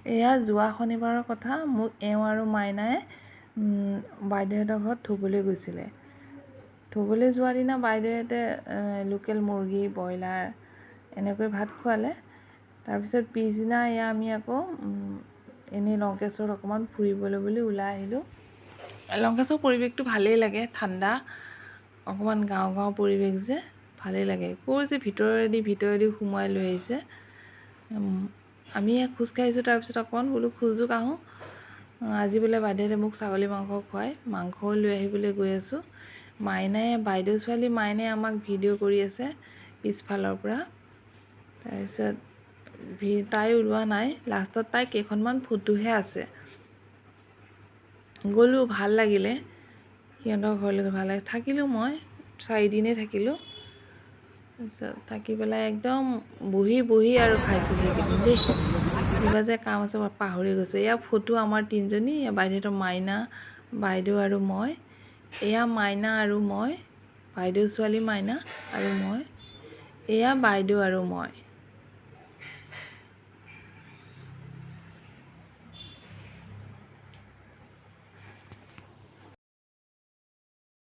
এয়া যোৱা শনিবাৰৰ কথা। মোক এওঁ আৰু মাইনাই বাইদেউহঁতৰ ঘৰত থ'বলৈ গৈছিলে। থ'বলৈ যোৱা দিনা বাইদেউহঁতে লোকেল মুৰ্গী, ব্ৰইলাৰ এনেকৈ ভাত খোৱালে। তাৰপিছত পিছদিনা এয়া আমি আকৌ এনেই লংকেশ্বৰত অকণমান ফুৰিবলৈ বুলি ওলাই আহিলোঁ। লংকেশ্বৰৰ পৰিৱেশটো ভালেই লাগে, ঠাণ্ডা, অকণমান গাঁও পৰিৱেশ যে ভালেই লাগে। ক'ৰ যে ভিতৰেদি সোমোৱাই লৈ আহিছে। আমি খোজকাঢ়িছোঁ, তাৰপিছত অকণমান বোলো খোজো কাঢ়োঁ। আজি বোলে বাইদেউহঁতে মোক ছাগলী মাংস খুৱাই, মাংসও লৈ আহিবলৈ গৈ আছোঁ। বাইদেউ ছোৱালী মাইনাই আমাক ভিডিঅ' কৰি আছে পিছফালৰ পৰা। তাৰপিছত তাই ওলোৱা নাই, লাষ্টত তাই কেইখনমান ফটোহে আছে। গ'লোঁ, ভাল লাগিলে, সিহঁতৰ ঘৰলৈ ভাল লাগে। থাকিলোঁ মই 4 দিনেই থাকিলোঁ। তাৰপিছত থাকি পেলাই একদম বহি আৰু খাইছোঁ সেইকেইদিন দেই। কিবা যে কাম আছে মই পাহৰি গৈছোঁ। এয়া ফটো আমাৰ 3জনী, বাইদেউহঁতৰ মাইনা, বাইদেউ আৰু মই। এয়া মাইনা আৰু মই, বাইদেউ ছোৱালী মাইনা আৰু মই। এয়া বাইদেউ আৰু মই।